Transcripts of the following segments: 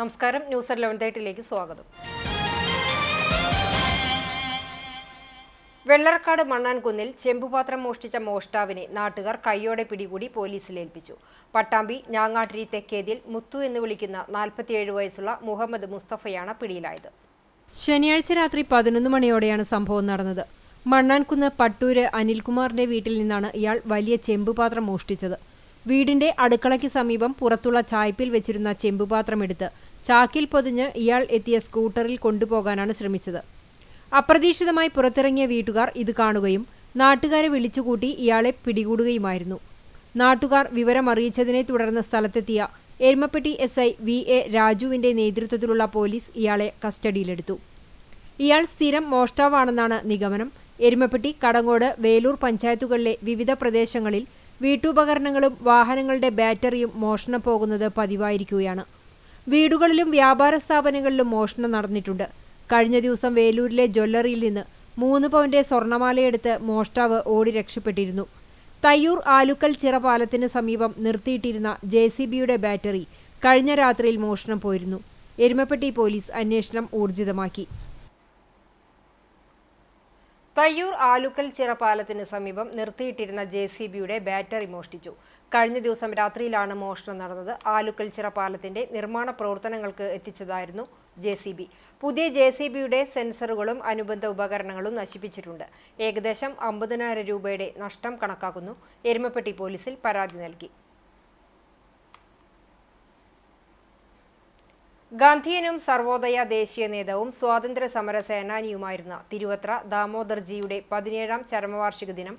നമസ്കാരം. News at 11:30 സ്വാഗതം. വെള്ളറക്കാട് മണ്ണാൻകുന്നിൽ ചെമ്പുപാത്രം മോഷ്ടിച്ച മോഷ്ടാവിനെ നാട്ടുകാർ കൈയോടെ പിടികൂടി പോലീസിലേൽപ്പിച്ചു. പട്ടാമ്പി ഞാങ്ങാട്ടിരി തെക്കേതിൽ മുത്തു എന്ന് വിളിക്കുന്ന 47 വയസ്സുള്ള മുഹമ്മദ് മുസ്തഫയാണ് പിടിയിലായത്. ശനിയാഴ്ച രാത്രി 11 മണിയോടെയാണ് സംഭവം നടന്നത്. മണ്ണാൻകുന്ന് പട്ടൂര് അനിൽകുമാറിന്റെ വീട്ടിൽ നിന്നാണ് ഇയാൾ വലിയ ചെമ്പുപാത്രം മോഷ്ടിച്ചത്. വീടിന്റെ അടുക്കളയ്ക്ക് സമീപം പുറത്തുള്ള ചായ്പിൽ വെച്ചിരുന്ന ചെമ്പുപാത്രം എടുത്ത് ചാക്കിൽ പൊതിഞ്ഞ് ഇയാൾ എത്തിയ സ്കൂട്ടറിൽ കൊണ്ടുപോകാനാണ് ശ്രമിച്ചത്. അപ്രതീക്ഷിതമായി പുറത്തിറങ്ങിയ വീട്ടുകാർ ഇത് കാണുകയും നാട്ടുകാരെ വിളിച്ചുകൂട്ടി ഇയാളെ പിടികൂടുകയുമായിരുന്നു. നാട്ടുകാർ വിവരമറിയിച്ചതിനെ തുടർന്ന് സ്ഥലത്തെത്തിയ എരുമപ്പെട്ടി SI VA രാജുവിന്റെ നേതൃത്വത്തിലുള്ള പോലീസ് ഇയാളെ കസ്റ്റഡിയിലെടുത്തു. ഇയാൾ സ്ഥിരം മോഷ്ടാവാണെന്നാണ് നിഗമനം. എരുമപ്പെട്ടി, കടങ്ങോട്, വേലൂർ പഞ്ചായത്തുകളിലെ വിവിധ പ്രദേശങ്ങളിൽ വീട്ടുപകരണങ്ങളും വാഹനങ്ങളുടെ ബാറ്ററിയും മോഷണം പോകുന്നത് പതിവായിരിക്കുകയാണ്. വീടുകളിലും വ്യാപാര സ്ഥാപനങ്ങളിലും മോഷണം നടന്നിട്ടുണ്ട്. കഴിഞ്ഞ ദിവസം വേലൂരിലെ ജ്വല്ലറിയിൽ നിന്ന് 3 പവന്റെ സ്വർണമാലയെടുത്ത് മോഷ്ടാവ് ഓടി രക്ഷപ്പെട്ടിരുന്നു. തയ്യൂർ ആലുക്കൽ ചിറ പാലത്തിന് സമീപം നിർത്തിയിട്ടിരുന്ന JCBയുടെ ബാറ്ററി കഴിഞ്ഞ രാത്രിയിൽ മോഷണം പോയിരുന്നു. എരുമപ്പെട്ടി പോലീസ് അന്വേഷണം ഊർജിതമാക്കി. തയ്യൂർ ആലുക്കൽ ചിറ പാലത്തിന് സമീപം നിർത്തിയിട്ടിരുന്ന JCBയുടെ ബാറ്ററി മോഷ്ടിച്ചു. കഴിഞ്ഞ ദിവസം രാത്രിയിലാണ് മോഷണം നടന്നത്. ആലുക്കൽ ചിറ പാലത്തിന്റെ നിർമ്മാണ പ്രവർത്തനങ്ങൾക്ക് എത്തിച്ചതായിരുന്നു JCB. പുതിയ JCBയുടെ സെൻസറുകളും അനുബന്ധ ഉപകരണങ്ങളും നശിപ്പിച്ചിട്ടുണ്ട്. ഏകദേശം 50,000 രൂപയുടെ നഷ്ടം കണക്കാക്കുന്നു. എരുമപ്പെട്ടി പോലീസിൽ പരാതി നൽകി. ഗാന്ധിയനും സർവോദയ ദേശീയ നേതാവും സ്വാതന്ത്ര്യ സമര സേനാനിയുമായിരുന്ന തിരുവത്ര ദാമോദർജിയുടെ 17ാം ചരമവാർഷിക ദിനം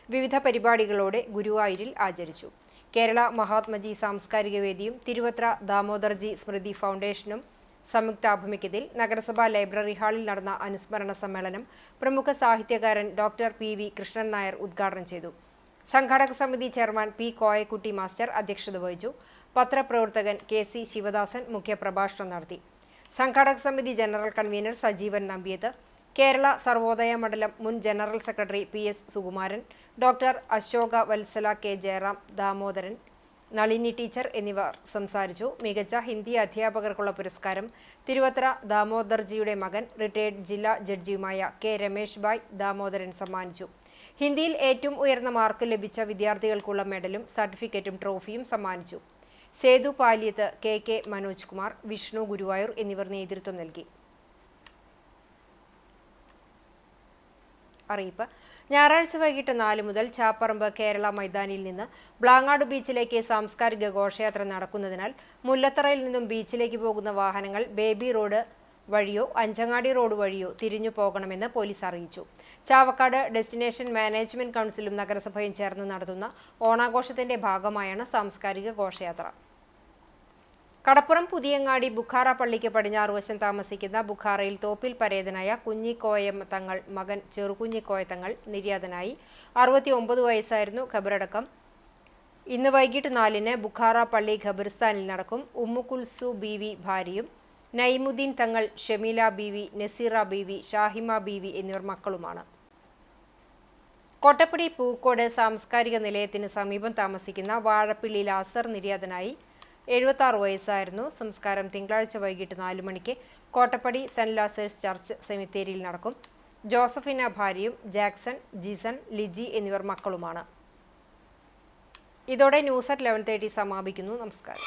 വിവിധ പരിപാടികളോടെ ഗുരുവായൂരിൽ ആചരിച്ചു. കേരള മഹാത്മജി സാംസ്കാരിക വേദിയും തിരുവത്ര ദാമോദർജി സ്മൃതി ഫൗണ്ടേഷനും സംയുക്താഭിമുഖ്യത്തിൽ നഗരസഭാ ലൈബ്രറി ഹാളിൽ നടന്ന അനുസ്മരണ സമ്മേളനം പ്രമുഖ സാഹിത്യകാരൻ ഡോക്ടർ PV കൃഷ്ണൻ നായർ ഉദ്ഘാടനം ചെയ്തു. സംഘാടക സമിതി ചെയർമാൻ P കോയക്കുട്ടി മാസ്റ്റർ അധ്യക്ഷത വഹിച്ചു. പത്രപ്രവർത്തകൻ KC ശിവദാസൻ മുഖ്യപ്രഭാഷണം നടത്തി. സംഘാടക സമിതി ജനറൽ കൺവീനർ സജീവൻ നമ്പിയത്ത്, കേരള സർവോദയ മണ്ഡലം മുൻ general secretary PS Sukumaran, doctor Ashoka Vatsala, K Jayaram, Damodaran, Nalini teacher എന്നിവർ സംസാരിച്ചു. മികച്ച ഹിന്ദി അധ്യാപകർക്കുള്ള പുരസ്കാരം തിരുവത്ര ദാമോദർജിയുടെ മകൻ റിട്ടയേർഡ് ജില്ലാ ജഡ്ജിയുമായ K രമേഷ് ഭായ് ദാമോദരൻ സമ്മാനിച്ചു. ഹിന്ദിയിൽ ഏറ്റവും ഉയർന്ന മാർക്ക് ലഭിച്ച വിദ്യാർത്ഥികൾക്കുള്ള മെഡലും സർട്ടിഫിക്കറ്റും ട്രോഫിയും സമ്മാനിച്ചു. സേതു പാലിയത്ത്, KK മനോജ് കുമാർ, വിഷ്ണു ഗുരുവായൂർ എന്നിവർ നേതൃത്വം നൽകി. അറിയിപ്പ്: ഞായറാഴ്ച വൈകിട്ട് 4 മുതൽ ചാപ്പറമ്പ് കേരള മൈതാനിയിൽ നിന്ന് ബ്ലാങ്ങാട് ബീച്ചിലേക്ക് സാംസ്കാരിക ഘോഷയാത്ര നടക്കുന്നതിനാൽ മുല്ലത്തറയിൽ നിന്നും ബീച്ചിലേക്ക് പോകുന്ന വാഹനങ്ങൾ ബേബി റോഡ് വഴിയോ അഞ്ചങ്ങാടി റോഡ് വഴിയോ തിരിഞ്ഞു പോകണമെന്ന് പോലീസ് അറിയിച്ചു. ചാവക്കാട് ഡെസ്റ്റിനേഷൻ മാനേജ്മെന്റ് കൗൺസിലും നഗരസഭയും ചേർന്ന് നടത്തുന്ന ഓണാഘോഷത്തിന്റെ ഭാഗമായാണ് സാംസ്കാരിക ഘോഷയാത്ര. കടപ്പുറം പുതിയങ്ങാടി ബുഖാറ പള്ളിക്ക് പടിഞ്ഞാറുവശം താമസിക്കുന്ന ബുഖാറയിൽ തോപ്പിൽ പരേതനായ കുഞ്ഞിക്കോയ തങ്ങൾ മകൻ ചെറുകുഞ്ഞിക്കോയ തങ്ങൾ നിര്യാതനായി. 69 വയസ്സായിരുന്നു. ഖബറടക്കം ഇന്ന് വൈകിട്ട് 4-ന് ബുഖാറ പള്ളി ഖബർസ്ഥാനിൽ നടക്കും. ഉമ്മുകുൽസു ബീവി ഭാര്യയും, നൈമുദ്ദീൻ തങ്ങൾ, ഷമീല ബീവി, നസീറ ബീവി, ഷാഹിമ ബീവി എന്നിവർ മക്കളുമാണ്. കോട്ടപ്പടി പൂക്കോട് സാംസ്കാരിക നിലയത്തിന് സമീപം താമസിക്കുന്ന വാഴപ്പിള്ളി ലാസർ നിര്യാതനായി. 76 വയസ്സായിരുന്നു. സംസ്കാരം തിങ്കളാഴ്ച വൈകിട്ട് 4 മണിക്ക് കോട്ടപ്പടി സെന്റ് ലാസേഴ്സ് ചർച്ച് സെമിത്തേരിയിൽ നടക്കും. ജോസഫിന ഭാര്യയും, ജാക്സൺ, ജിസൺ, ലിജി എന്നിവർ മക്കളുമാണ്. ഇതോടെ ന്യൂസ് അറ്റ് 11:30 സമാപിക്കുന്നു. നമസ്കാരം.